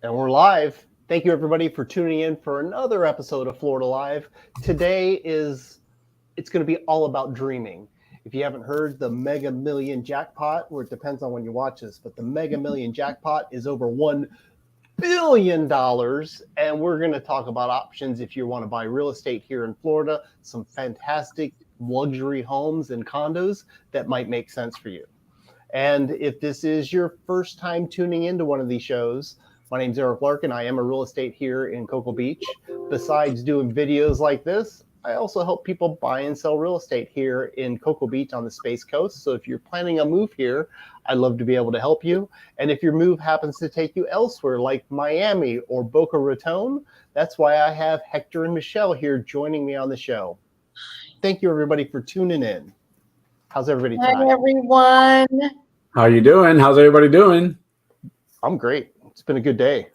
And we're live. Thank you everybody for tuning in for another episode of Florida Live. Today it's going to be all about dreaming. If you haven't heard, the Mega Million jackpot, or it depends on when you watch this, but the Mega Million jackpot is over $1 billion, and we're going to talk about options if you want to buy real estate here in Florida, some fantastic luxury homes and condos that might make sense for you. And if this is your first time tuning into one of these shows, my name's Eric Larkin. I am a real estate here in Cocoa Beach. Besides doing videos like this, I also help people buy and sell real estate here in Cocoa Beach on the Space Coast. So if you're planning a move here, I'd love to be able to help you. And if your move happens to take you elsewhere, like Miami or Boca Raton, that's why I have Hector and Michelle here joining me on the show. Thank you, everybody, for tuning in. How's everybody tonight? Hi, everyone. How you doing? How's everybody doing? I'm great. It's been a good day.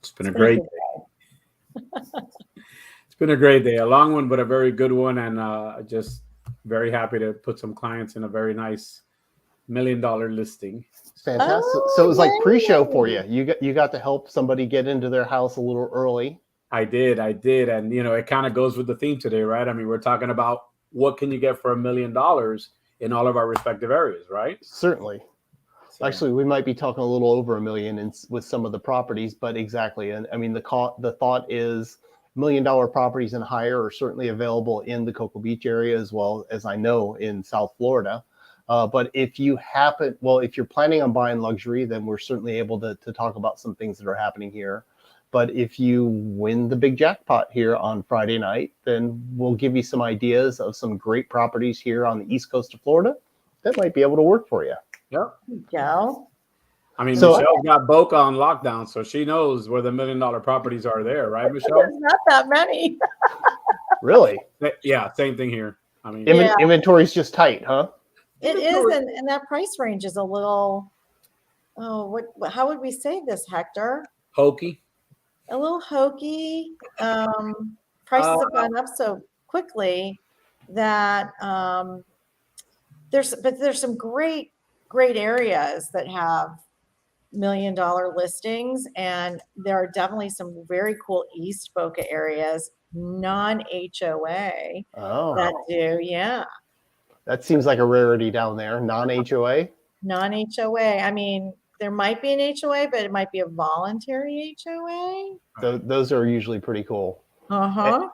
It's been a great day. It's been a great day. A long one, but a very good one. And just very happy to put some clients in a very nice $1 million listing. Fantastic. So it was like pre-show for you. You got to help somebody get into their house a little early. I did. And, it kind of goes with the theme today, right? I mean, we're talking about what can you get for $1 million in all of our respective areas, right? Certainly. So. Actually, we might be talking a little over $1 million with some of the properties, but exactly. And I mean, the thought is $1 million properties and higher are certainly available in the Cocoa Beach area, as well as I know in South Florida. But if you're planning on buying luxury, then we're certainly able to talk about some things that are happening here. But if you win the big jackpot here on Friday night, then we'll give you some ideas of some great properties here on the East Coast of Florida that might be able to work for you. Yep. Go. I mean, Michelle's got Boca on lockdown, so she knows where the $1 million properties are there, right, Michelle? There's not that many. Really? Yeah, same thing here. I mean, inventory's just tight, huh? It is, and that price range is a little. Oh, how would we say this, Hector? Hokey. A little hokey. Prices have gone up so quickly that there's some great areas that have $1 million listings, and there are definitely some very cool East Boca areas, non-HOA, that do, yeah. That seems like a rarity down there, non-HOA. Non-HOA. I mean, there might be an HOA, but it might be a voluntary HOA. Those are usually pretty cool. Uh-huh.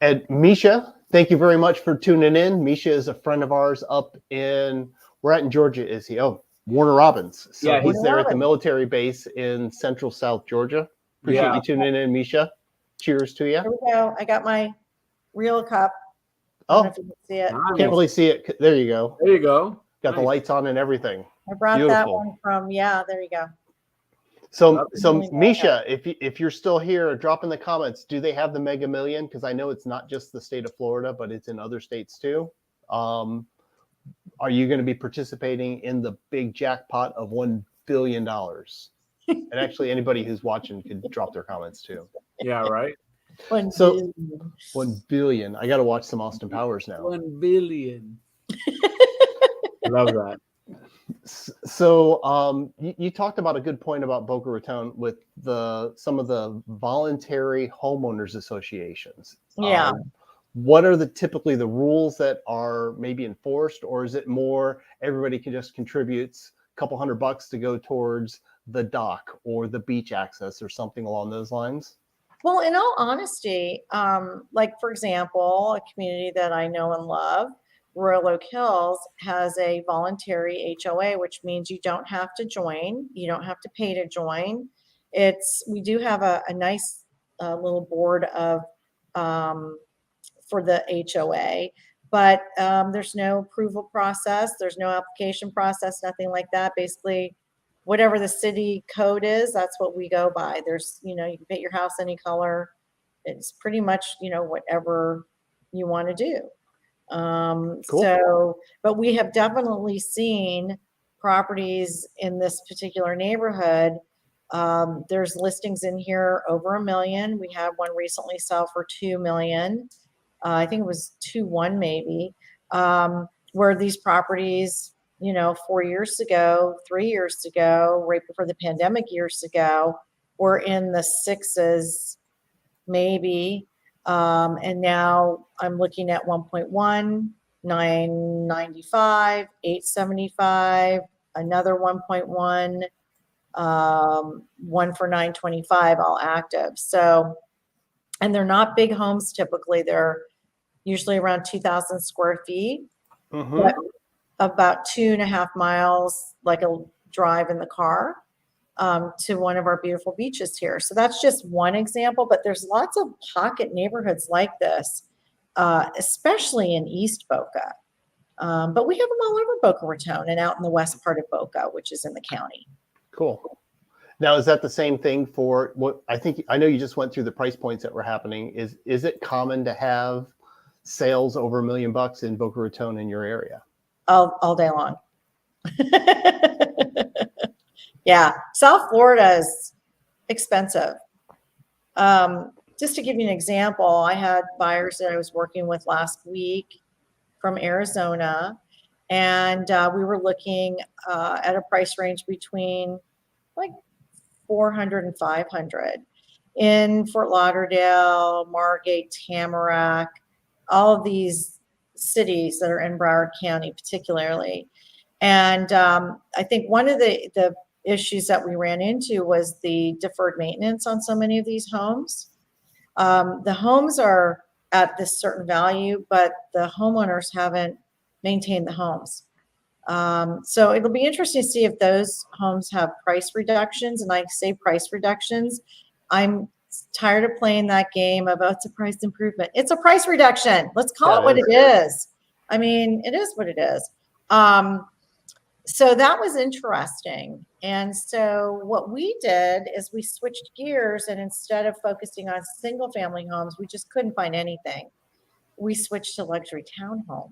And Misha, thank you very much for tuning in. Misha is a friend of ours up in, where at in Georgia is he? Oh, Warner Robins. So yeah, he's there at the military base in Central South Georgia. Appreciate you tuning in, Misha. Cheers to you. Here we go. I got my real cup. I don't know if you can see it. Nice. Can't really see it. There you go. There you go. Got the lights on and everything. I brought that one from, there you go. So Misha, if you're still here, drop in the comments. Do they have the Mega Million? Because I know it's not just the state of Florida, but it's in other states too. Are you going to be participating in the big jackpot of $1 billion? And actually, anybody who's watching could drop their comments too. Yeah, right. 1 billion. I got to watch some Austin Powers now. 1 billion. Love that. So you talked about a good point about Boca Raton with some of the voluntary homeowners associations. Yeah. What are typically the rules that are maybe enforced, or is it more everybody can just contributes a couple $100 to go towards the dock or the beach access or something along those lines? Well, in all honesty, like for example, a community that I know and love, Royal Oak Hills, has a voluntary HOA, which means you don't have to join. You don't have to pay to join. We do have a nice little board of for the HOA, but there's no approval process. There's no application process, nothing like that. Basically, whatever the city code is, that's what we go by. There's, you can paint your house any color. It's pretty much, whatever you want to do. Cool. So, but we have definitely seen properties in this particular neighborhood. There's listings in here over $1 million. We had one recently sell for $2 million. I think it was 2.1 maybe, where these properties, 4 years ago, 3 years ago, right before the pandemic years ago, were in the sixes, maybe. And now I'm looking at 1.1, 995, 875, another 1.1, one for 925, all active. So, and they're not big homes typically. They're usually around 2,000 square feet, but about 2.5 miles, like a drive in the car, to one of our beautiful beaches here. So that's just one example, but there's lots of pocket neighborhoods like this, especially in East Boca. But we have them all over Boca Raton and out in the west part of Boca, which is in the county. Cool. Now, is that the same thing for what I know you just went through the price points that were happening. Is it common to have sales over $1 million in Boca Raton in your area? All day long. Yeah, South Florida is expensive. Just to give you an example, I had buyers that I was working with last week from Arizona, and we were looking at a price range between like 400 and 500 in Fort Lauderdale, Margate, Tamarack, all of these cities that are in Broward County particularly. And I think one of the issues that we ran into was the deferred maintenance on so many of these homes. The homes are at this certain value, but the homeowners haven't maintained the homes. So it'll be interesting to see if those homes have price reductions. And I say price reductions, I'm tired of playing that game of, oh, it's a price improvement. It's a price reduction. Let's call it what it is. I mean, it is what it is. So that was interesting. And so what we did is we switched gears, and instead of focusing on single family homes, we just couldn't find anything. We switched to luxury townhome.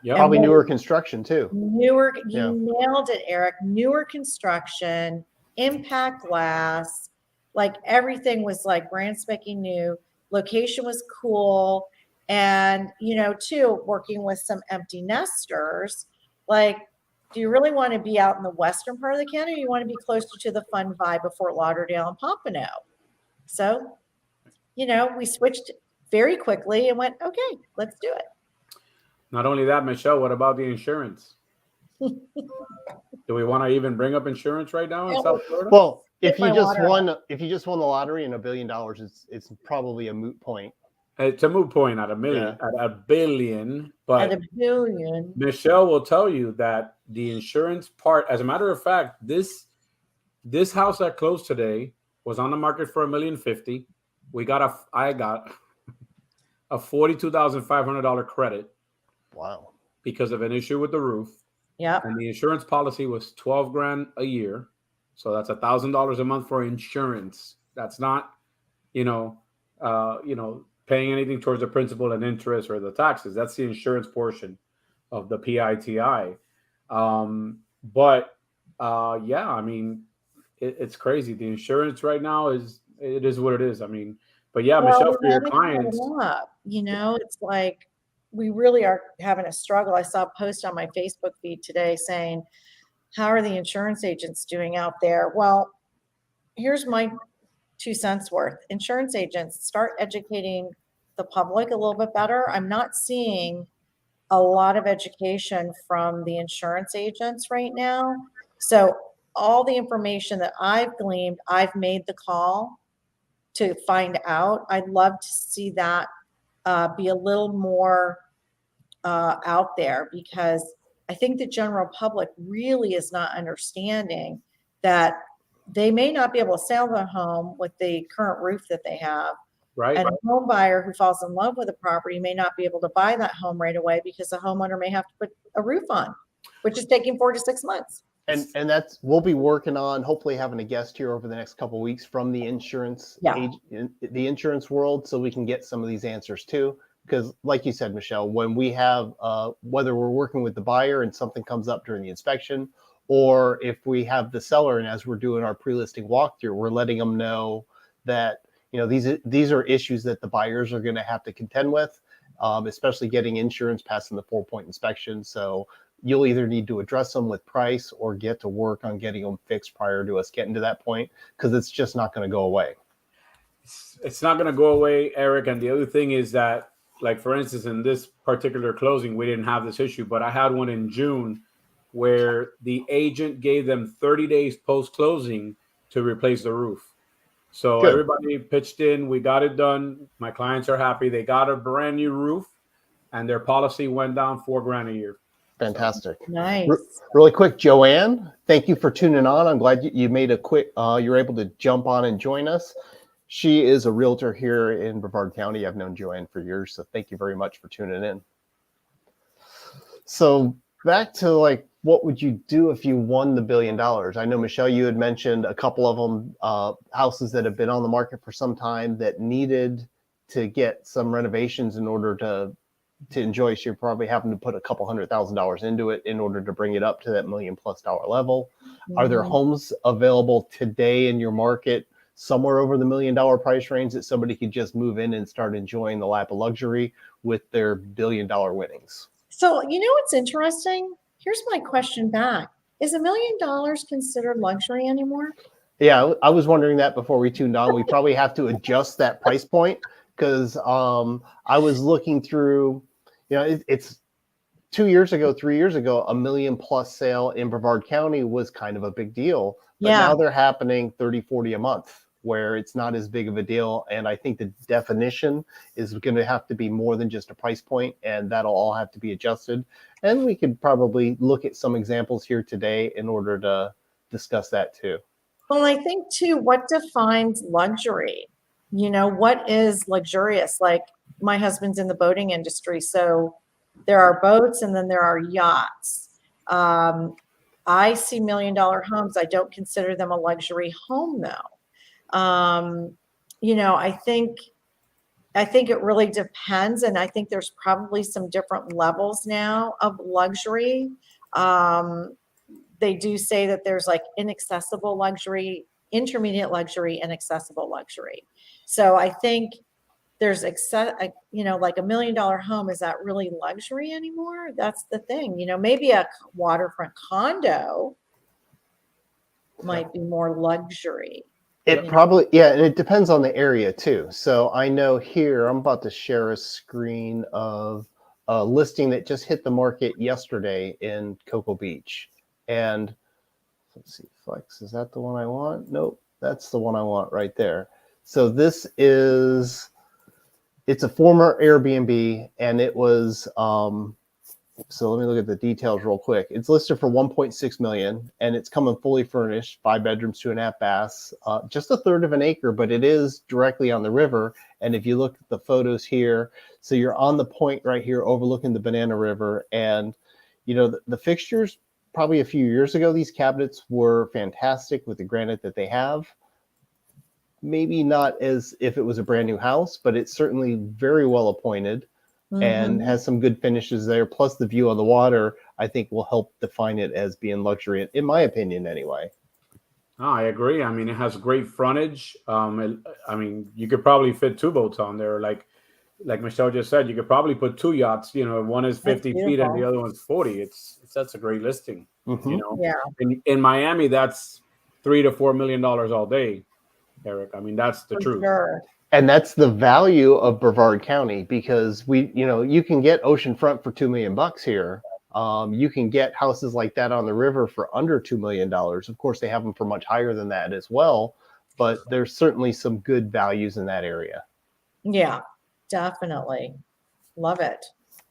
Yep. Probably newer construction too. You nailed it, Eric. Newer construction, impact glass, like everything was like brand spanking new. Location was cool. And, too, working with some empty nesters, like, do you really want to be out in the western part of the county, or you want to be closer to the fun vibe of Fort Lauderdale and Pompano? So, we switched very quickly and went, okay, let's do it. Not only that, Michelle, what about the insurance? Do we want to even bring up insurance right now in South Florida? Well, if you just won the lottery and $1 billion, it's probably a moot point. It's a moot point at $1 million, at $1 billion. But at $1 billion, Michelle will tell you that the insurance part, as a matter of fact, this house that closed today was on the market for $1,050,000. I got a $42,500 credit. Wow. Because of an issue with the roof. Yeah. And the insurance policy was $12,000 a year. So that's $1,000 a month for insurance. That's not, paying anything towards the principal and interest or the taxes. That's the insurance portion of the PITI. I mean, it's crazy. The insurance right now is what it is. I mean, but yeah, Michelle, for your clients, it's like, we really are having a struggle. I saw a post on my Facebook feed today saying, how are the insurance agents doing out there? Well, here's my 2 cents worth. Insurance agents, start educating the public a little bit better. I'm not seeing a lot of education from the insurance agents right now. So all the information that I've gleaned, I've made the call to find out. I'd love to see that be a little more out there, because I think the general public really is not understanding that they may not be able to sell their home with the current roof that they have. Right. And a home buyer who falls in love with a property may not be able to buy that home right away because the homeowner may have to put a roof on, which is taking 4 to 6 months. And we'll be working on hopefully having a guest here over the next couple of weeks from the insurance the insurance world, so we can get some of these answers too. Because like you said, Michelle, when we have whether we're working with the buyer and something comes up during the inspection, or if we have the seller and as we're doing our pre-listing walkthrough, we're letting them know that these are issues that the buyers are going to have to contend with, especially getting insurance passing the 4-point inspection. So you'll either need to address them with price or get to work on getting them fixed prior to us getting to that point, because it's just not going to go away. It's not going to go away, Eric. And the other thing is that, like, for instance, in this particular closing, we didn't have this issue, but I had one in June where the agent gave them 30 days post closing to replace the roof. So Good. everybody pitched in. We got it done. My clients are happy. They got a brand new roof, and their policy went down $4,000 a year. Fantastic. Nice. Really quick, Joanne, thank you for tuning on. I'm glad you made a quick, you're able to jump on and join us. She is a realtor here in Brevard County. I've known Joanne for years, so thank you very much for tuning in. So back to, like, what would you do if you won the $1 billion? I know, Michelle, you had mentioned a couple of them, houses that have been on the market for some time that needed to get some renovations in order to enjoy. So you're probably having to put a couple $100,000 into it in order to bring it up to that $1 million+ level. Are there homes available today in your market somewhere over the $1 million price range that somebody could just move in and start enjoying the lap of luxury with their $1 billion winnings? So, you know what's interesting? Here's my question back. Is $1 million considered luxury anymore? Yeah, I was wondering that before we tuned on. We probably have to adjust that price point, because I was looking through, it's 2 years ago, 3 years ago, $1 million+ sale in Brevard County was kind of a big deal. But now they're happening 30, 40 a month, where it's not as big of a deal. And I think the definition is going to have to be more than just a price point, and that'll all have to be adjusted. And we could probably look at some examples here today in order to discuss that too. Well, I think too, what defines luxury? What is luxurious? Like, my husband's in the boating industry, so there are boats and then there are yachts. I see $1 million homes. I don't consider them a luxury home, though. I think it really depends, and I think there's probably some different levels now of luxury. They do say that there's like inaccessible luxury, intermediate luxury, and accessible luxury. So I think there's like $1 million home. Is that really luxury anymore? That's the thing. Maybe a waterfront condo might be more luxury. It probably, and it depends on the area too. So I know here, I'm about to share a screen of a listing that just hit the market yesterday in Cocoa Beach. And let's see, Flex, is that the one I want? Nope, that's the one I want right there. So this is, it's a former Airbnb, and it was, so let me look at the details real quick. It's listed for $1.6 million, and it's coming fully furnished, 5 bedrooms, 2.5 baths, just a third of an acre, but it is directly on the river. And if you look at the photos here, so you're on the point right here overlooking the Banana River. And, the fixtures, probably a few years ago, these cabinets were fantastic with the granite that they have. Maybe not as if it was a brand new house, but it's certainly very well appointed. And has some good finishes there. Plus the view on the water, I think, will help define it as being luxury, in my opinion, anyway. Oh, I agree. I mean, it has great frontage. You could probably fit 2 boats on there. Like Michelle just said, you could probably put 2 yachts. One is 50 feet and the other one's 40. That's a great listing. Yeah. In Miami, that's $3 to $4 million all day, Eric. I mean, that's the truth. Sure. And that's the value of Brevard County, because you can get oceanfront for $2 million here. You can get houses like that on the river for under $2 million. Of course, they have them for much higher than that as well, but there's certainly some good values in that area. Yeah, definitely. Love it.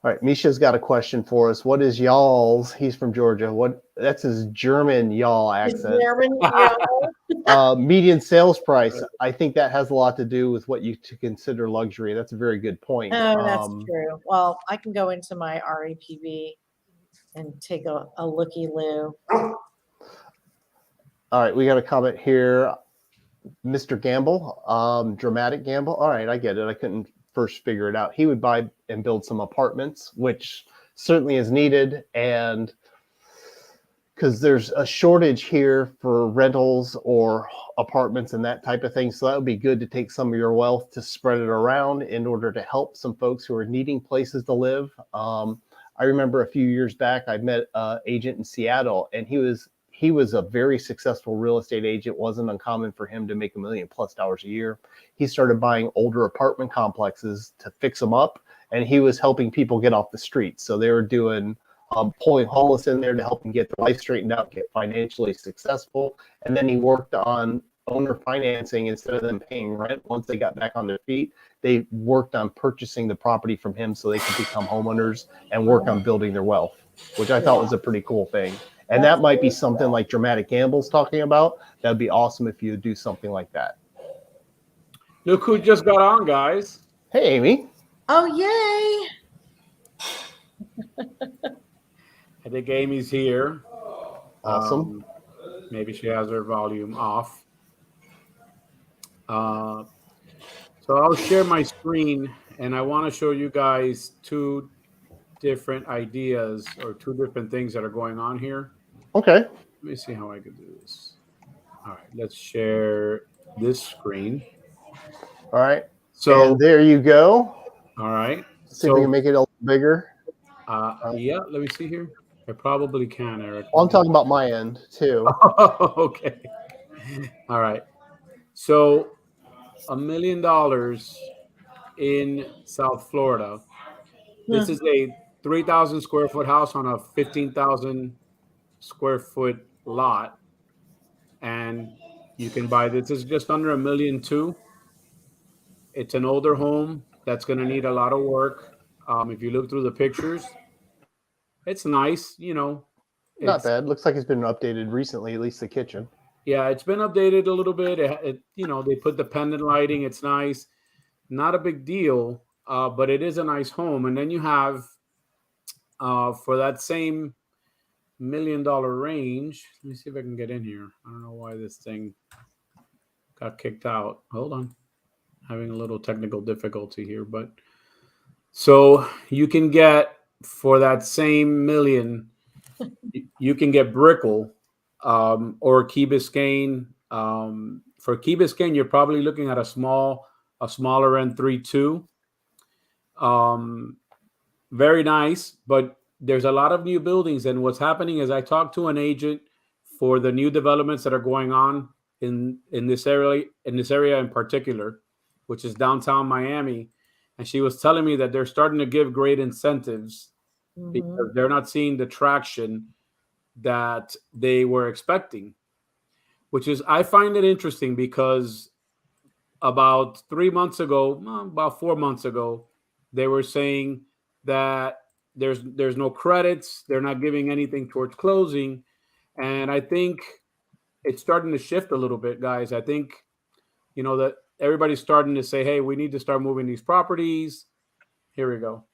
All right, Misha's got a question for us. What is y'all's? He's from Georgia. That's his German y'all accent. German y'all. Median sales price. I think that has a lot to do with what you to consider luxury. That's a very good point. Oh, that's true. Well, I can go into my REPV and take a looky-loo. All right, we got a comment here. Mr. Gamble, Dramatic Gamble. All right, I get it. I couldn't first figure it out. He would buy and build some apartments, which certainly is needed, and because there's a shortage here for rentals or apartments and that type of thing. So that would be good to take some of your wealth to spread it around in order to help some folks who are needing places to live. I remember a few years back, I met an agent in Seattle, and he was a very successful real estate agent. It wasn't uncommon for him to make $1 million+ a year. He started buying older apartment complexes to fix them up, and he was helping people get off the street. So they were doing pulling homeless in there to help them get their life straightened out, get financially successful. And then he worked on owner financing. Instead of them paying rent once they got back on their feet, they worked on purchasing the property from him so they could become homeowners and work on building their wealth, which I thought was a pretty cool thing. And that might be something like Dramatic Gamble's talking about. That'd be awesome if you do something like that. Look who just got on, guys. Hey, Amy. Oh, yay. I think Amy's here. Awesome. Maybe she has her volume off. So I'll share my screen, and I want to show you guys two different ideas or two different things that are going on here. Okay. Let me see how I can do this. All right, let's share this screen. All right. So and there you go. All right. See if we can make it a little bigger. Yeah, let me see here. I probably can, Eric. Well, I'm talking about my end too. Okay. All right. So $1 million in South Florida. This is a 3,000 square foot house on a 15,000 square foot lot. And you can buy this. It's just under $1.2 million. It's an older home that's going to need a lot of work. If you look through the pictures, it's nice, you know. Not bad. Looks like it's been updated recently, at least the kitchen. Yeah, it's been updated a little bit. You know, they put the pendant lighting. It's nice. Not a big deal, but it is a nice home. And then you have, for that same $1 million range, let me see if I can get in here. I don't know why this thing got kicked out. Hold on. Having a little technical difficulty here. But so you can get, for that same million, you can get Brickell or Key Biscayne. For Key Biscayne, you're probably looking at a smaller end 3.2. Very nice, but there's a lot of new buildings, and what's happening is I talked to an agent for the new developments that are going on in this area in particular, which is downtown Miami, and she was telling me that they're starting to give great incentives because they're not seeing the traction that they were expecting, which is, I find it interesting because about 4 months ago, they were saying that there's no credits. They're not giving anything towards closing. And I think it's starting to shift a little bit, guys. I think, you know, that everybody's starting to say, hey, we need to start moving these properties. Here we go.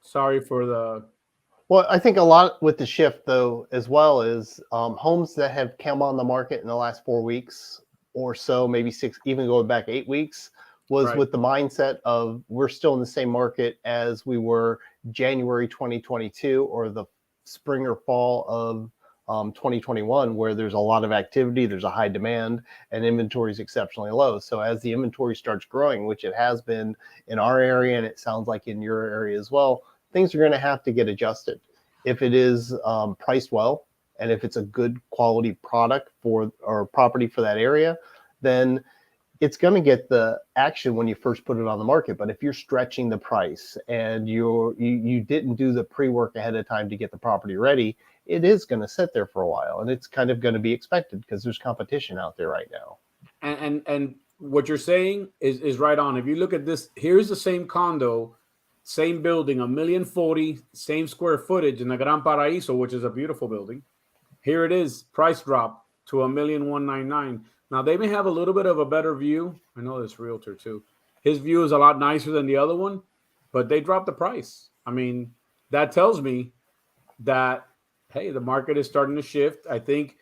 Sorry for the... Well, I think a lot with the shift, though, as well, is homes that have come on the market in the last 4 weeks or so, maybe 6, even going back 8 weeks, was with the mindset of we're still in the same market as we were January 2022 or the spring or fall of 2021, where there's a lot of activity, there's a high demand, and inventory is exceptionally low. So as the inventory starts growing, which it has been in our area, and it sounds like in your area as well, things are going to have to get adjusted. If it is priced well, and if it's a good quality product or property for that area, then it's going to get the action when you first put it on the market. But if you're stretching the price and you didn't do the pre-work ahead of time to get the property ready, it is going to sit there for a while, and it's kind of going to be expected because there's competition out there right now. And what you're saying is right on. If you look at this, here's the same condo, same building, $1.040 million, same square footage in the Gran Paraíso, which is a beautiful building. Here it is, price drop to $1.199 million. Now they may have a little bit of a better view. I know this realtor too. His view is a lot nicer than the other one, but they dropped the price. I mean, that tells me that, hey, the market is starting to shift, I think.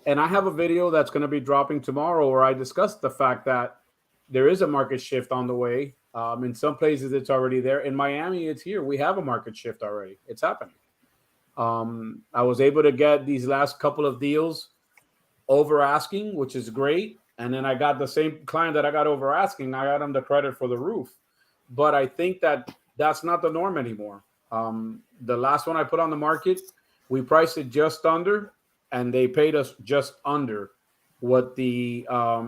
And I have a video that's going to be dropping tomorrow where I discussed the fact that there is a market shift on the way. In some places, it's already there. In Miami, it's here. We have a market shift already. It's happening. I was able to get these last couple of deals over asking, which is great. And then I got the same client that I got over asking. I got him the credit for the roof. But I think that that's not the norm anymore. The last one I put on the market, we priced it just under, and they paid us just under what the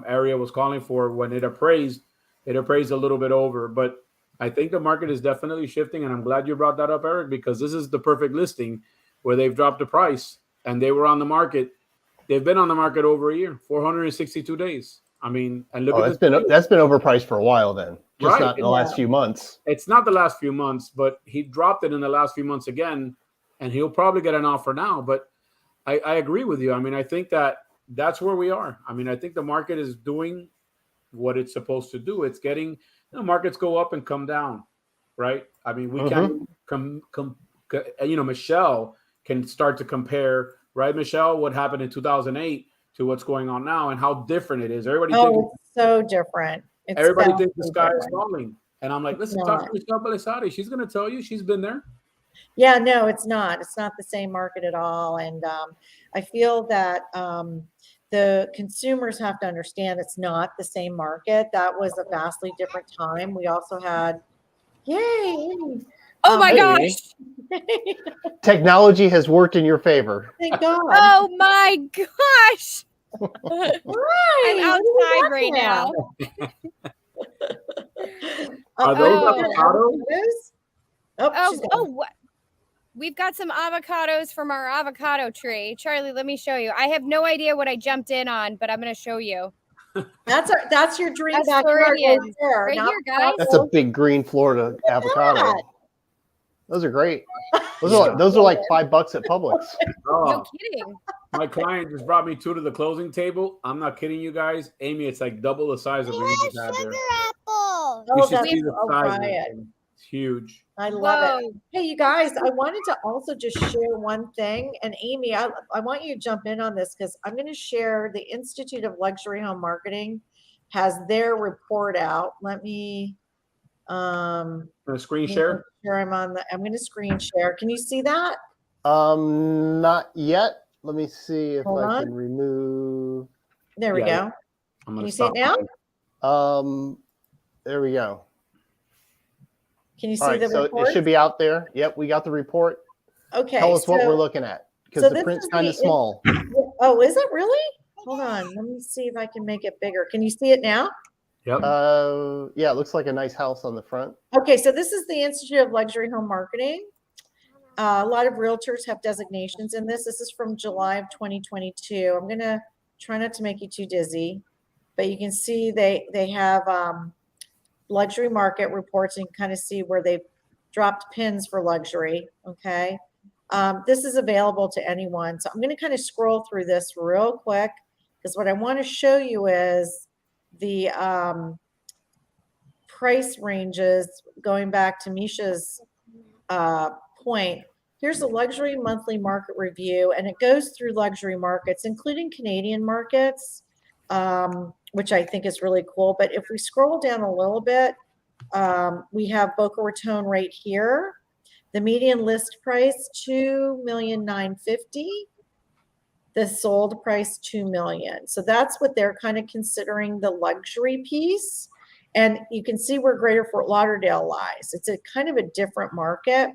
area was calling for. When it appraised a little bit over. But I think the market is definitely shifting, and I'm glad you brought that up, Eric, because this is the perfect listing where they've dropped the price, and they were on the market. They've been on the market over a year, 462 days. I mean, and look at that's been overpriced for a while then, just right. not in the last few months. It's not the last few months, but he dropped it in the last few months again, and he'll probably get an offer now. But I agree with you. I mean, I think that's where we are. I mean, I think the market is doing what it's supposed to do. It's getting, markets go up and come down, right? I mean, we can Michelle can start to compare, right, Michelle, what happened in 2008 to what's going on now and how different it is. Everybody thinks it's so different. Everybody thinks the sky is falling. And I'm like, listen, talk to Michelle Belisari. She's going to tell you. She's been there. Yeah, no, it's not. It's not the same market at all. And I feel that the consumers have to understand it's not the same market. That was a vastly different time. We also had, yay. Oh my gosh. Technology has worked in your favor. Thank God. Oh my gosh. Right. I'm outside right now. Are those avocados? What? We've got some avocados from our avocado tree. Charlie, let me show you. I have no idea what I jumped in on, but I'm going to show you. That's your dream That's backyard right here, guys. That's a big green Florida avocado. Those are great. Those are like $5 at Publix. No kidding. My client just brought me 2 to the closing table. I'm not kidding you guys. Amy, it's like double the size of what you just had there. You should see the size of it. It's huge. I love it. Hey, you guys, I wanted to also just share one thing. And Amy, I want you to jump in on this because I'm going to share the Institute of Luxury Home Marketing has their report out. Let me screen share. I'm going to screen share. Can you see that? Not yet. Let me see if I can remove. There we go. Can you see it now? There we go. Can you see the report? It should be out there. Yep, we got the report. Okay. Tell us what we're looking at because the print's kind of small. Oh, is it really? Hold on. Let me see if I can make it bigger. Can you see it now? Yep. Yeah, it looks like a nice house on the front. Okay, so this is the Institute of Luxury Home Marketing. A lot of realtors have designations in this. This is from July of 2022. I'm going to try not to make you too dizzy, but you can see they have luxury market reports and kind of see where they've dropped pins for luxury. Okay. This is available to anyone. So I'm going to kind of scroll through this real quick because what I want to show you is the price ranges going back to Misha's point. Here's a luxury monthly market review, and it goes through luxury markets, including Canadian markets, which I think is really cool. But if we scroll down a little bit, we have Boca Raton right here. The median list price, $2,950,000. The sold price, $2 million. So that's what they're kind of considering the luxury piece. And you can see where Greater Fort Lauderdale lies. It's a kind of a different market.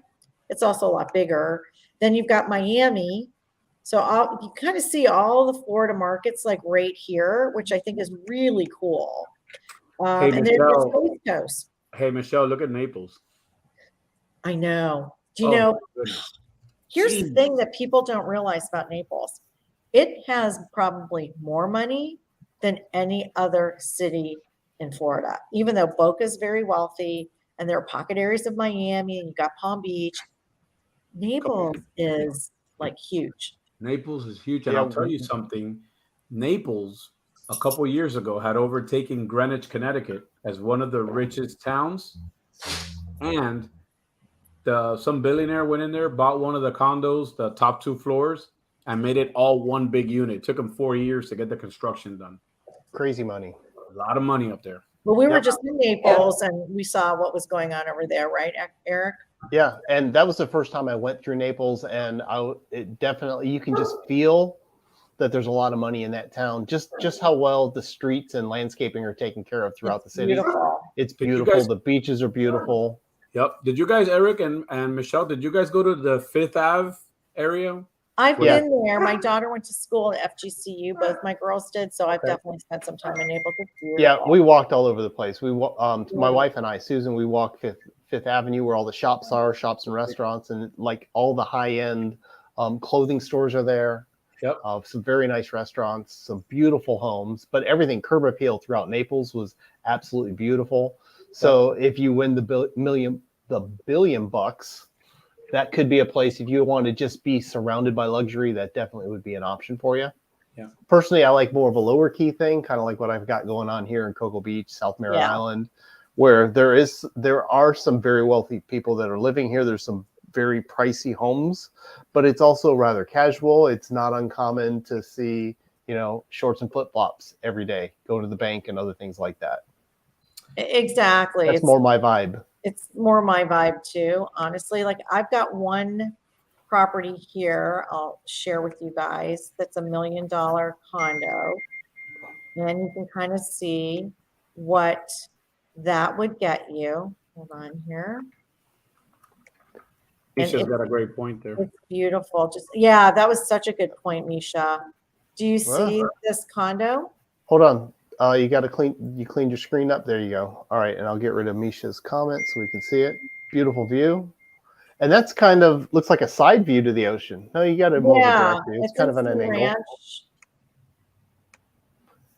It's also a lot bigger. Then you've got Miami. So you kind of see all the Florida markets like right here, which I think is really cool. Hey, and then there's East Coast. Hey, Michelle, look at Naples. I know. Do you know? Here's the thing that people don't realize about Naples. It has probably more money than any other city in Florida, even though Boca is very wealthy and there are pocket areas of Miami and you've got Palm Beach. Naples is like huge. Naples is huge. And I'll tell you something. Naples, a couple of years ago, had overtaken Greenwich, Connecticut as one of the richest towns. And some billionaire went in there, bought one of the condos, the top 2 floors, and made it all one big unit. It took them 4 years to get the construction done. Crazy money. A lot of money up there. Well, we were just in Naples and we saw what was going on over there, right, Eric? Yeah, and that was the first time I went through Naples, and it definitely, you can just feel that there's a lot of money in that town. Just how well the streets and landscaping are taken care of throughout the city. Beautiful. It's beautiful. The beaches are beautiful. Yep. Did you guys, Eric and Michelle, did you guys go to the Fifth Ave area? I've Yeah. been there. My daughter went to school at FGCU. Both my girls did, so I've Okay. definitely spent some time in Naples. It's Yeah, beautiful. we walked all over the place. My Yeah. wife and I, Susan, we walked Fifth Avenue where all the shops are, shops and restaurants, and like all the high end clothing stores are there. Yep. Some very nice restaurants, some beautiful homes, but everything curb appeal throughout Naples was absolutely beautiful. So if you win the billion bucks, that could be a place if you want to just be surrounded by luxury, that definitely would be an option for you. Yeah. Personally, I like more of a lower key thing, kind of like what I've got going on here in Cocoa Beach, South Merritt Island, where there are some very wealthy people that are living here. There's some very pricey homes, but it's also rather casual. It's not uncommon to see, shorts and flip-flops every day, go to the bank and other things like that. Exactly. That's more my vibe. It's more my vibe too, honestly. Like I've got one property here I'll share with you guys that's $1 million condo. And you can kind of see what that would get you. Hold on here. Misha's got a great point there. It's beautiful. Yeah, that was such a good point, Misha. Do you see this condo? Hold on. You cleaned your screen up. There you go. All right. And I'll get rid of Misha's comment so we can see it. Beautiful view. And that's kind of looks like a side view to the ocean. No, you got it more of a direct view. It's kind of an angle.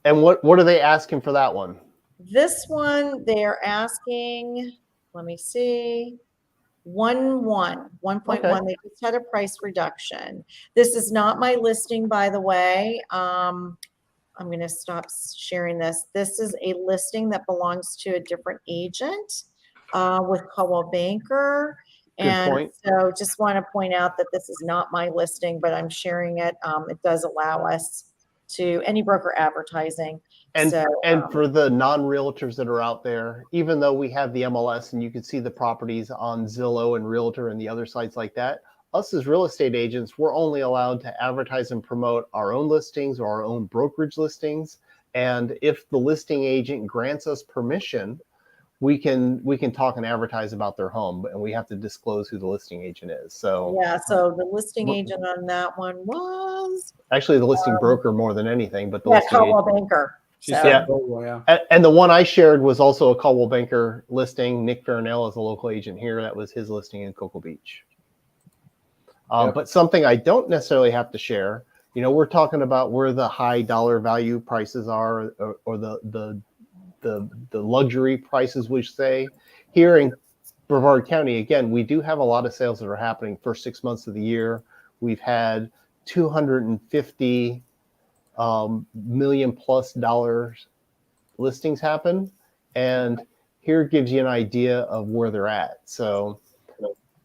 And what are they asking for that one? This one, they're asking, let me see, 1.1. Okay. They just had a price reduction. This is not my listing, by the way. I'm going to stop sharing this. This is a listing that belongs to a different agent with Coldwell Banker. And so just want to point out that this is not my listing, but I'm sharing it. It does allow us to any broker advertising. And for the non-realtors that are out there, even though we have the MLS and you can see the properties on Zillow and Realtor and the other sites like that, us as real estate agents, we're only allowed to advertise and promote our own listings or our own brokerage listings. And if the listing agent grants us permission, we can talk and advertise about their home, and we have to disclose who the listing agent is. So yeah, so the listing agent on that one was actually the listing broker more than anything, but the listing Coldwell Banker. And the one I shared was also a Coldwell Banker listing. Nick Farinell is a local agent here. That was his listing in Cocoa Beach. But something I don't necessarily have to share, we're talking about where the high dollar value prices are, or the luxury prices, which say here in Brevard County, again, we do have a lot of sales that are happening first 6 months of the year. We've had $250 million plus listings happen. And here gives you an idea of where they're at. So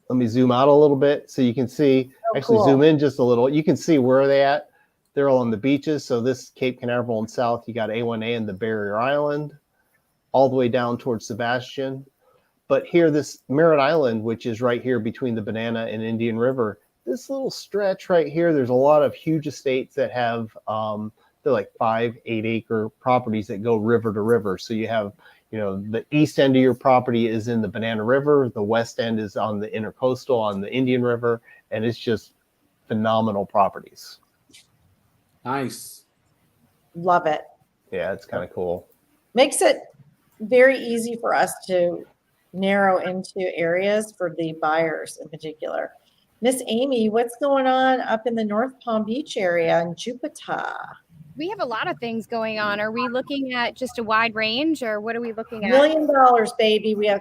let me zoom out a little bit so you can see, zoom in just a little. You can see where are they at. They're all on the beaches. So this Cape Canaveral and south, you got A1A and the Barrier Island, all the way down towards Sebastian. But here, this Merritt Island, which is right here between the Banana and Indian River, this little stretch right here, there's a lot of huge estates that have, they're like 5-8 acre properties that go river to river. So you have, the east end of your property is in the Banana River. The west end is on the intercoastal on the Indian River. And it's just phenomenal properties. Nice. Love it. Yeah, it's kind of cool. Makes it very easy for us to narrow into areas for the buyers in particular. Miss Amy, what's going on up in the North Palm Beach area in Jupiter? We have a lot of things going on. Are we looking at just a wide range, or what are we looking at? $1 million, baby. We have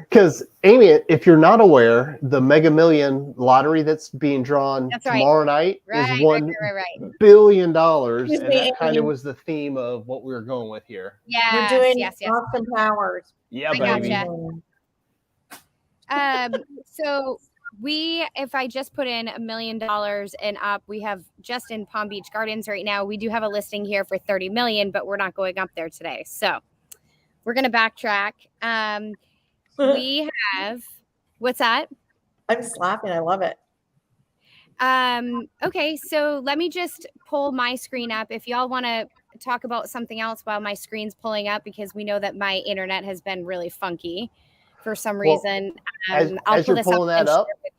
because Amy, if you're not aware, the Mega Million lottery that's being drawn tomorrow night is $1 billion, and that kind of was the theme of what we were going with here. Yeah, we're doing Austin Powers. Yeah, baby. So if I just put in $1 million and up, we have just in Palm Beach Gardens right now, we do have a listing here for 30 million, but we're not going up there today. So we're going to backtrack. We have, what's that? I'm just laughing. I love it. Okay. So let me just pull my screen up. If y'all want to talk about something else while my screen's pulling up, because we know that my internet has been really funky. for some Well, reason. as I'll as pull you're this up pulling that and share up, with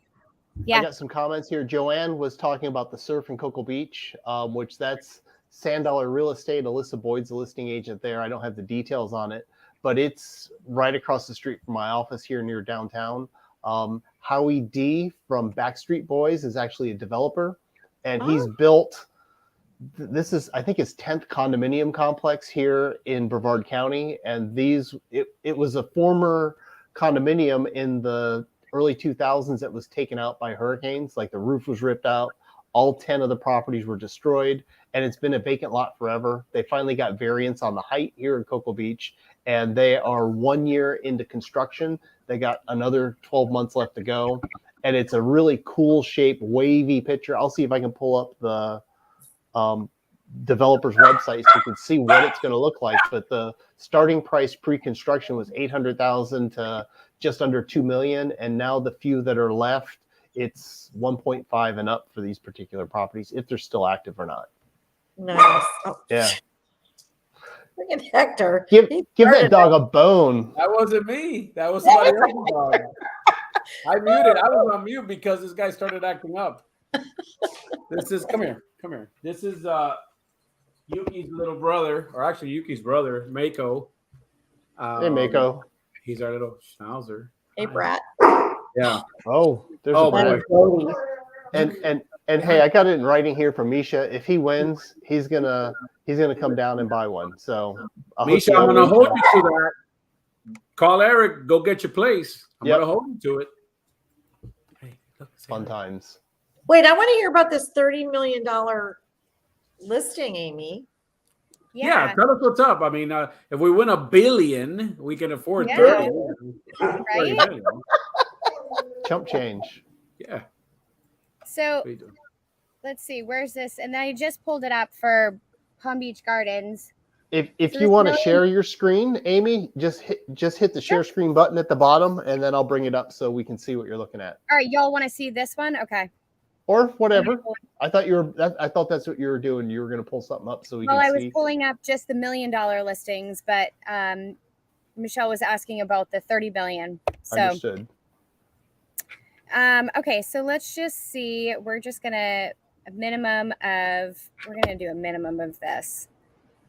you. I Yeah. got some comments here. Joanne was talking about the surf in Cocoa Beach, which that's Sand Dollar Real Estate. Alyssa Boyd's the listing agent there. I don't have the details on it, but it's right across the street from my office here near downtown. Howie D from Backstreet Boys is actually a developer, and he's built. This is, I think, his 10th condominium complex here in Brevard County, and it was a former condominium in the early 2000s that was taken out by hurricanes. Like the roof was ripped out, all 10 of the properties were destroyed, and it's been a vacant lot forever. They finally got variance on the height here in Cocoa Beach, and they are 1 year into construction. They got another 12 months left to go, and it's a really cool shape, wavy picture. I'll see if I can pull up the developer's website so you can see what it's going to look like. But the starting price pre-construction was 800,000 to just under 2 million, and now the few that are left, it's 1.5 and up for these particular properties, if they're still active or not. Nice. Oh, Yeah, look at Hector. give He that started dog a bone. That wasn't me. That was somebody else's dog. I muted. I was on mute because this guy started acting up. This is come here. This is Yuki's little brother, or actually Yuki's brother, Mako. Hey, Mako. He's our little schnauzer. Hey, Brat. Yeah. Oh, there's Oh, a boy. boy. And hey, I got it in writing here from Misha. If he wins, he's gonna come down and buy one. So I'll hook Misha, you I'm up gonna with- hold you to that. Call Eric. Go get your place. I'm Yep. gonna hold you to it. Hey, look, Fun times. Wait, I want to hear about this $30 million listing, Amy. Yeah, tell us what's up. I mean, if we win $1 billion, we can afford Yeah. 30. Right? 30 million. Chump change. Yeah. So What are you doing? let's see, where's this? And I just pulled it up for Palm Beach Gardens. If So you this want to million- share your screen, Amy, just hit the share screen button at the bottom, and then I'll bring it up so we can see what you're looking at, All right, y'all want to see this one? Okay. or whatever. I thought that's what you were doing. You were going to pull something up so we Well, I can was see. pulling up just the $1 million listings, but Michelle was asking about the 30 billion. So Understood. okay, so let's just see. We're just gonna do a minimum of this.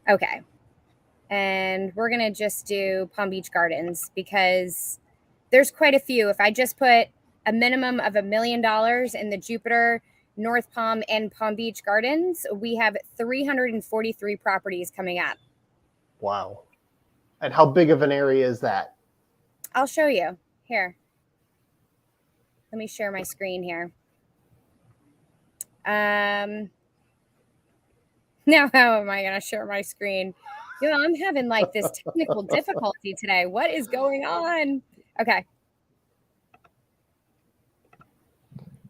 Okay. And we're gonna just do Palm Beach Gardens because there's quite a few. If I just put a minimum of $1 million in the Jupiter, North Palm, and Palm Beach Gardens, we have 343 properties coming up. Wow. And how big of an area is that? I'll show you here. Let me share my screen here. Now how am I going to share my screen? You know, I'm having like this technical difficulty today. What is going on? Okay.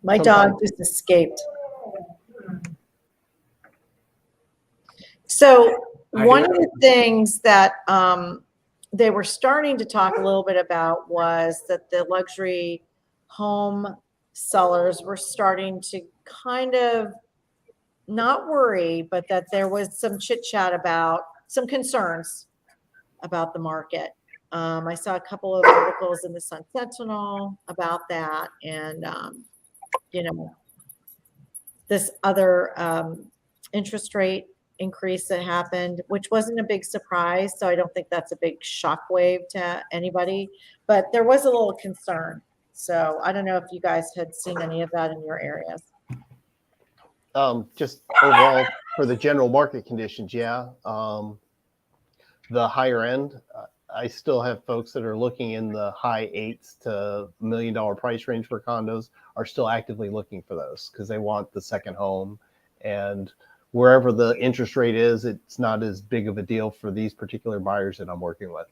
My dog just escaped. So one of the things that they were starting to talk a little bit about was that the luxury home sellers were starting to kind of not worry, but that there was some chit chat about some concerns about the market. I saw a couple of articles in the Sun Sentinel about that, and you know, this other interest rate increase that happened, which wasn't a big surprise. So I don't think that's a big shockwave to anybody, but there was a little concern. So I don't know if you guys had seen any of that in your areas. Just overall for the general market conditions, yeah. The higher end, I still have folks that are looking in the high 8s to $1 million price range for condos are still actively looking for those because they want the second home. And wherever the interest rate is, it's not as big of a deal for these particular buyers that I'm working with.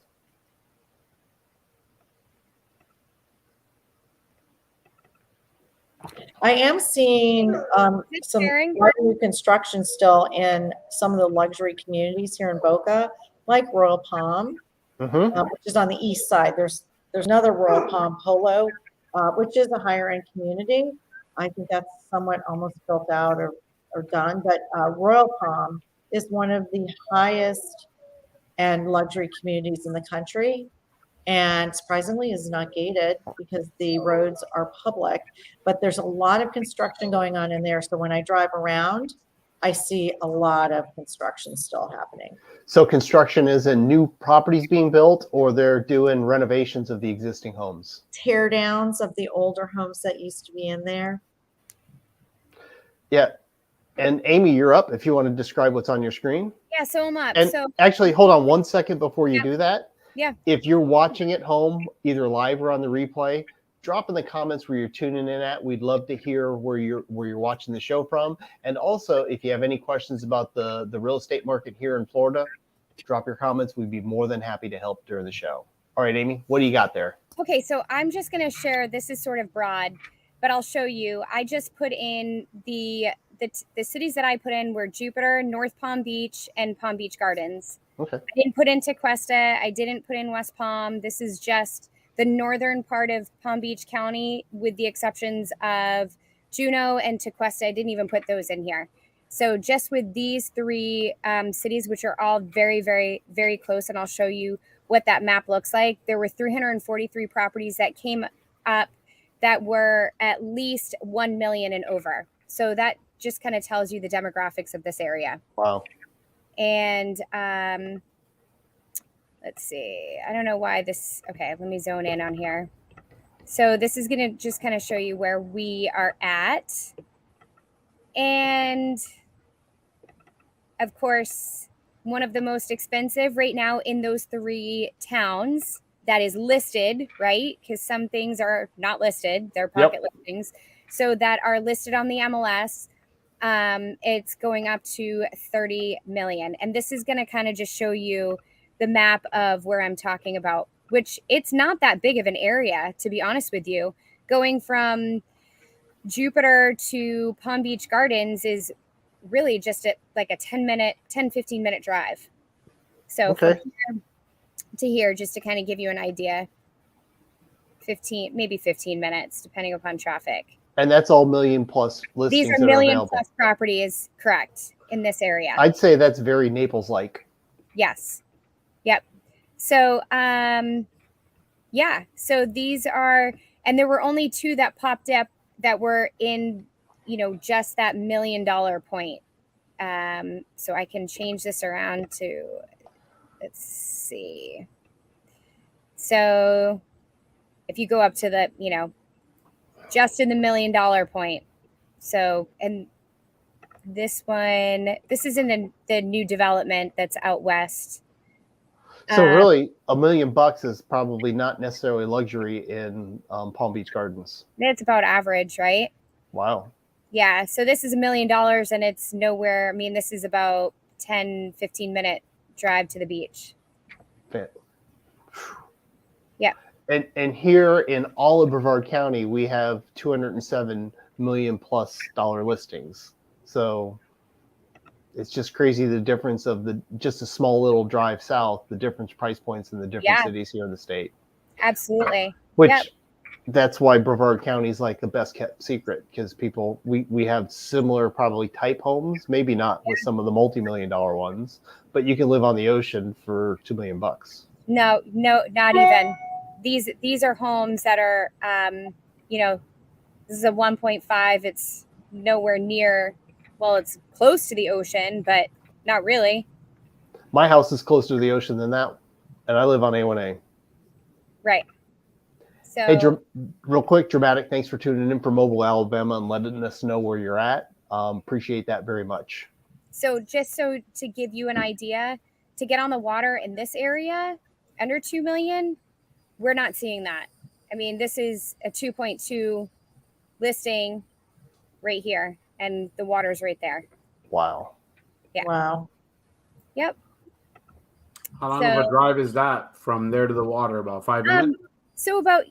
I am seeing some new construction still in some of the luxury communities here in Boca, like Royal Palm, which is on the east side. There's another Royal Palm Polo, which is a higher end community. I think that's somewhat almost built out or done, but Royal Palm is one of the highest end luxury communities in the country. and surprisingly is not gated because the roads are public, but there's a lot of construction going on in there. So when I drive around, I see a lot of construction still happening. So construction is in new properties being built, or they're doing renovations of the existing homes? Tear downs of the older homes that used to be in there. Yeah. And Amy, you're up if you want to describe what's on your screen. Yeah, so I'm up. And So actually, hold on 1 second before you do that. Yeah. If you're watching at home, either live or on the replay, drop in the comments where you're tuning in at. We'd love to hear where you're watching the show from. And also, if you have any questions about the real estate market here in Florida, drop your comments. We'd be more than happy to help during the show. All right, Amy, what do you got there? Okay, so I'm just going to share, this is sort of broad, but I'll show you. I just put in the cities that I put in were Jupiter, North Palm Beach, and Palm Beach Gardens. Okay. I didn't put in Tequesta. I didn't put in West Palm. This is just the northern part of Palm Beach County, with the exceptions of Juneau and Tequesta. I didn't even put those in here. So just with these three cities, which are all very, very, very close, and I'll show you what that map looks like. There were 343 properties that came up that were at least 1 million and over. So that just kind of tells you the demographics of this area. Wow. And let's see. I don't know why this. Okay, let me zone in on here. So this is going to just kind of show you where we are at. And of course, one of the most expensive right now in those three towns that is listed, right? Because some things are not listed, they're pocket listings. So that are listed on the MLS, it's going up to 30 million. And this is going to kind of just show you the map of where I'm talking about, which it's not that big of an area, to be honest with you. Going from Jupiter to Palm Beach Gardens is really just like a 10, 15 minute drive. So from here to here, just to kind of give you an idea, 15 minutes, depending upon traffic. And that's all million plus listings. These are million plus properties, correct, in this area. I'd say that's very Naples-like. Yes. Yep. So, yeah. So these are, and there were only two that popped up that were in, just that $1 million point. So I can change this around to, let's see. So if you go up to the, just in the $1 million point. So, and this one, this is in the new development that's out west. So really, $1 million is probably not necessarily luxury in Palm Beach Gardens. It's about average, right? Wow. Yeah. So this is $1 million and it's nowhere. I mean, this is about 10, 15 minute drive to the beach. Yeah. And here in all of Brevard County, we have 207 million plus dollar listings. So it's just crazy the difference of just a small little drive south, the different price points in the different cities here in the state. Absolutely. Which that's why Brevard County is like the best kept secret, because people, we have similar probably type homes, maybe not with some of the multi-million-dollar ones, but you can live on the ocean for $2 million. No, not even. These are homes that are, this is a 1.5. It's nowhere near. Well, it's close to the ocean, but not really. My house is closer to the ocean than that, and I live on A1A. Right. So, hey, real quick, Dramatic, thanks for tuning in from Mobile, Alabama, and letting us know where you're at. Appreciate that very much. So just so to give you an idea, to get on the water in this area, under 2 million, we're not seeing that. I mean, this is a 2.2 listing right here, and the water's right there. Wow. Yeah. Wow. Yep. How long of a drive is that from there to the water? About 5 minutes? So about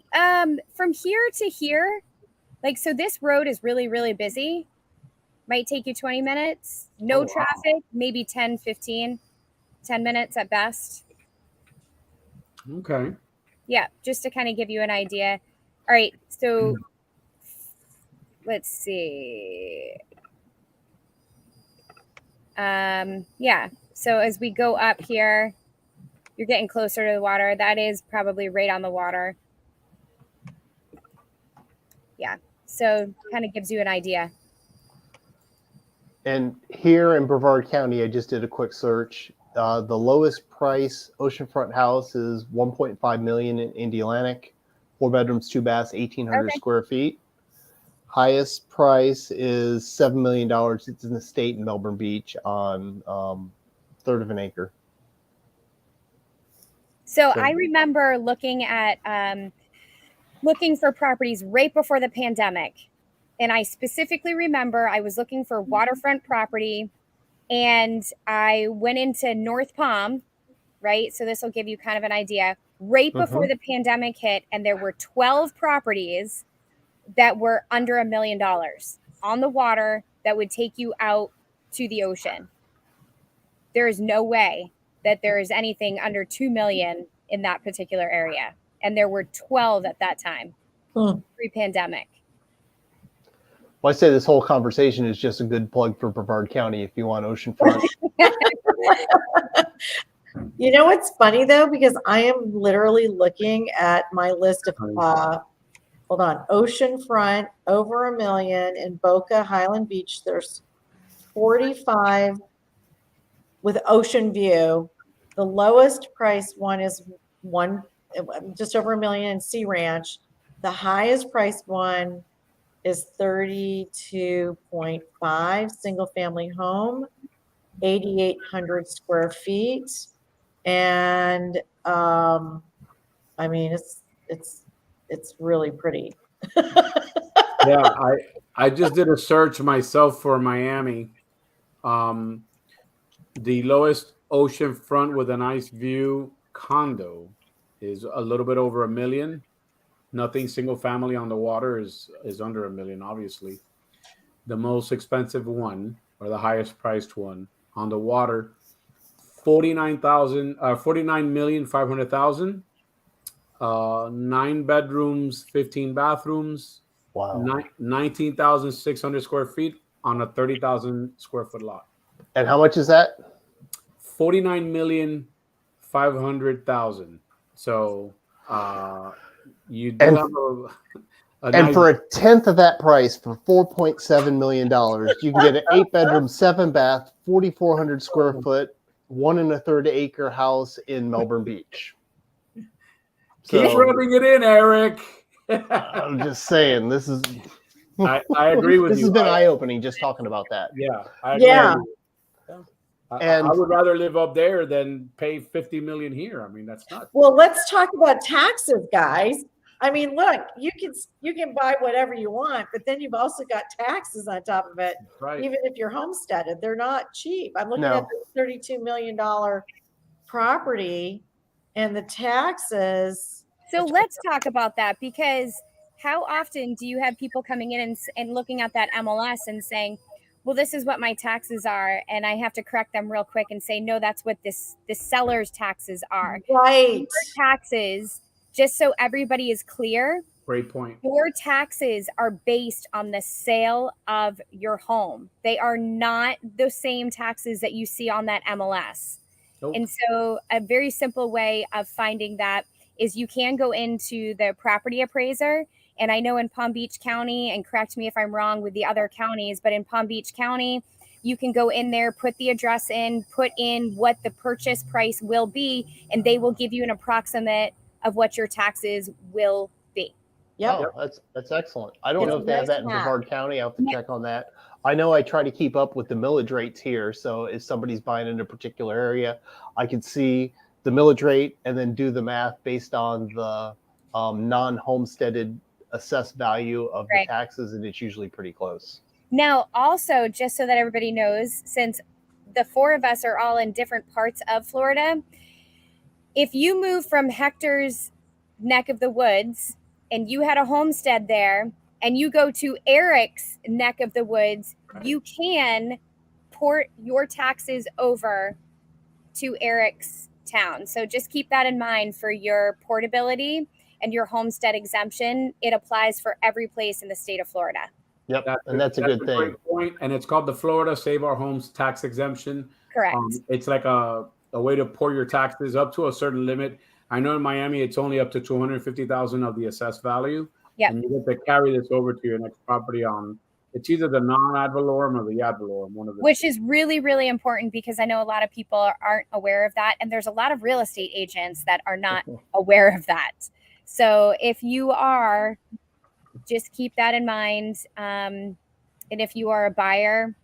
from here to here, so this road is really, really busy. Might take you 20 minutes. No traffic, maybe 10 minutes at best. Okay. Yeah, just to kind of give you an idea. All right, so let's see. Yeah, so as we go up here, you're getting closer to the water. That is probably right on the water. Yeah. So kind of gives you an idea. And here in Brevard County, I just did a quick search. The lowest price oceanfront house is 1.5 million in Indialantic, 4 bedrooms, 2 baths, 1,800 Okay. square feet. Highest price is $7 million. It's an estate in Melbourne Beach on third of an acre. So I remember looking at looking for properties right before the pandemic. And I specifically remember I was looking for waterfront property, and I went into North Palm, right? So this will give you kind of an idea. Right before the pandemic hit, and there were 12 properties that were under $1 million on the water that would take you out to the ocean. There is no way that there is anything under 2 million in that particular area. And there were 12 at that time, pre-pandemic. Well, I say this whole conversation is just a good plug for Brevard County if you want oceanfront. You know what's funny though, because I am literally looking at my list of hold on, oceanfront over $1 million in Boca, Highland Beach. There's 45 with ocean view. The lowest priced one is just over $1 million in Sea Ranch. The highest priced one is 32.5 single family home, 8,800 square feet. And I mean, it's really pretty. Yeah, I just did a search myself for Miami. The lowest oceanfront with a nice view condo is a little bit over $1 million. Nothing single family on the water is under $1 million, obviously. The most expensive one, or the highest priced one on the water, 49,500,000. 9 bedrooms, 15 bathrooms. Wow. 19,600 square feet on a 30,000 square foot lot. And how much is that? 49,500,000. So you do And- have And nice, for a tenth of that price, for $4.7 million, you can get an 8-bedroom, 7-bath, 4,400 square foot, 1 1/3 acre house in Melbourne Beach. keep rubbing it in, Eric. I'm just saying, this is. I agree with this you. has been eye-opening just talking about that. Yeah, I agree. Yeah. And I would rather live up there than pay $50 million here. I mean, that's nuts. Well, let's talk about taxes, guys. I mean, look, you can buy whatever you want, but then you've also got taxes on top of it. Right. Even if you're homesteaded, they're not cheap. I'm looking No. at the $32 million property and the taxes. So let's talk about that, because how often do you have people coming in and looking at that MLS and saying, well, this is what my taxes are, and I have to correct them real quick and say, no, that's what the seller's taxes are. Right. Your taxes, just so everybody is clear, Great point. your taxes are based on the sale of your home. They are not the same taxes that you see on that MLS. Nope. And so a very simple way of finding that is you can go into the property appraiser. And I know in Palm Beach County, and correct me if I'm wrong with the other counties, but in Palm Beach County, you can go in there, put the address in, put in what the purchase price will be, and they will give you an approximate of what your taxes will be. Yep. Oh, that's excellent. I don't It's know if they have nice that in map. Brevard County. I'll have to check on that. I know I try to keep up with the millage rates here. So if somebody's buying in a particular area, I can see the millage rate and then do the math based on the non-homesteaded assessed value of Right. the taxes, and it's usually pretty close. Now, also, just so that everybody knows, since the four of us are all in different parts of Florida, if you move from Hector's neck of the woods and you had a homestead there and you go to Eric's neck of the woods, you can port your taxes over to Eric's town. So just keep that in mind for your portability and your homestead exemption. It applies for every place in the state of Florida. Yep, that's a good thing. Great point. And it's called the Florida Save Our Homes tax exemption. Correct. It's like a a way to pour your taxes up to a certain limit. I know in Miami it's only up to 250,000 of the assessed value. Yep. And you get to carry this over to your next property on. It's either the non-ad valorem or the ad valorem, one of the Which is really, really important because I know a lot of people aren't aware of that. And there's a lot of real estate agents that are not aware of that. So if you are, just keep that in mind. And if you are a buyer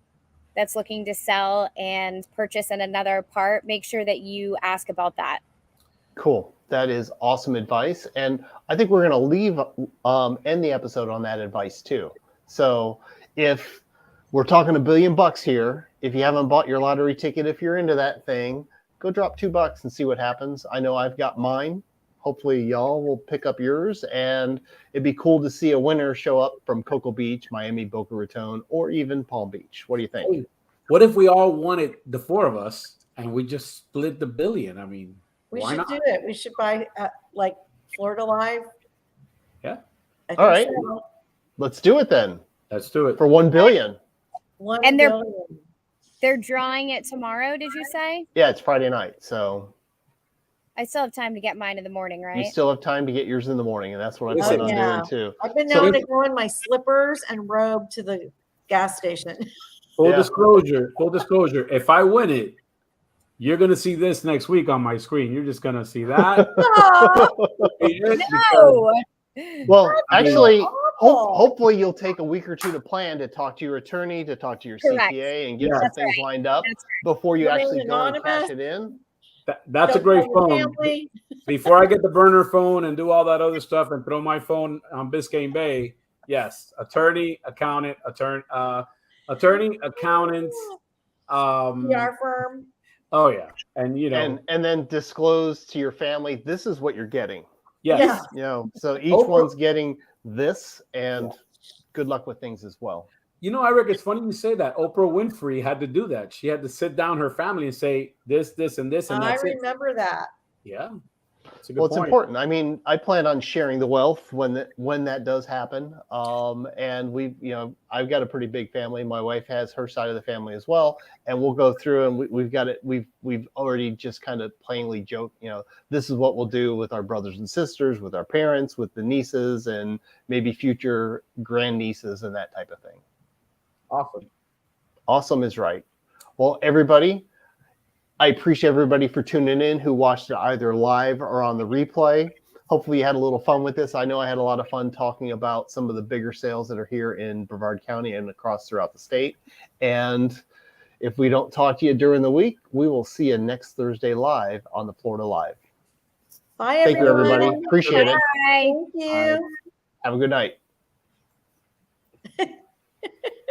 that's looking to sell and purchase in another part, make sure that you ask about that. Cool. That is awesome advice. And I think we're going to leave, end the episode on that advice too. So if we're talking $1 billion here, if you haven't bought your lottery ticket, if you're into that thing, go drop $2 and see what happens. I know I've got mine. Hopefully y'all will pick up yours, and it'd be cool to see a winner show up from Cocoa Beach, Miami, Boca Raton, or even Palm Beach. What do you think? What if we all won it, the four of us, and we just split the $1 billion? I mean, We why should not? do it. We should buy like Florida Live. Yeah. I All think right. so. Let's do it then Let's do it. for $1 billion. And they're- 1 billion. They're drawing it tomorrow, did you say? Yeah, it's Friday night, so I still have time to get mine in the morning, right? you still have time to get yours in the morning, and that's what I Listen, plan on yeah. doing too. I've been So known if- to go in my slippers and robe to the gas station. Full Yeah. disclosure. If I win it, you're gonna see this next week on my screen. You're just gonna see that. No. Well, actually, awful. hopefully you'll take a week or two to plan, to talk to your attorney, to talk to your Correct. CPA, and get Yeah. some That's things right. lined up That's before you Remain actually go and cash anonymous. it in. That's a Don't great tell your phone. family. Before I get the burner phone and do all that other stuff and throw my phone on Biscayne Bay, yes, attorney, accountant, accountant. PR firm. Oh yeah, and you know, And then disclose to your family, this is what you're getting. yes, Yeah. You know, so each Oprah- one's getting this, and good luck with things as well. You know, Eric, it's funny you say that. Oprah Winfrey had to do that. She had to sit down her family and say this, and this, and I that's it. remember that. Yeah, it's a good Well, it's point. important. I mean, I plan on sharing the wealth when that does happen. And I've got a pretty big family. My wife has her side of the family as well, and we'll go through and we've got it. We've already just kind of plainly joked. You know, this is what we'll do with our brothers and sisters, with our parents, with the nieces, and maybe future grandnieces and that type of thing. Awesome. Awesome is right. Well, everybody, I appreciate everybody for tuning in who watched it either live or on the replay. Hopefully you had a little fun with this. I know I had a lot of fun talking about some of the bigger sales that are here in Brevard County and across throughout the state. And if we don't talk to you during the week, we will see you next Thursday live on the Florida Live. Bye, Thank you, everybody. Appreciate it. Bye. Thank you. Have a good night.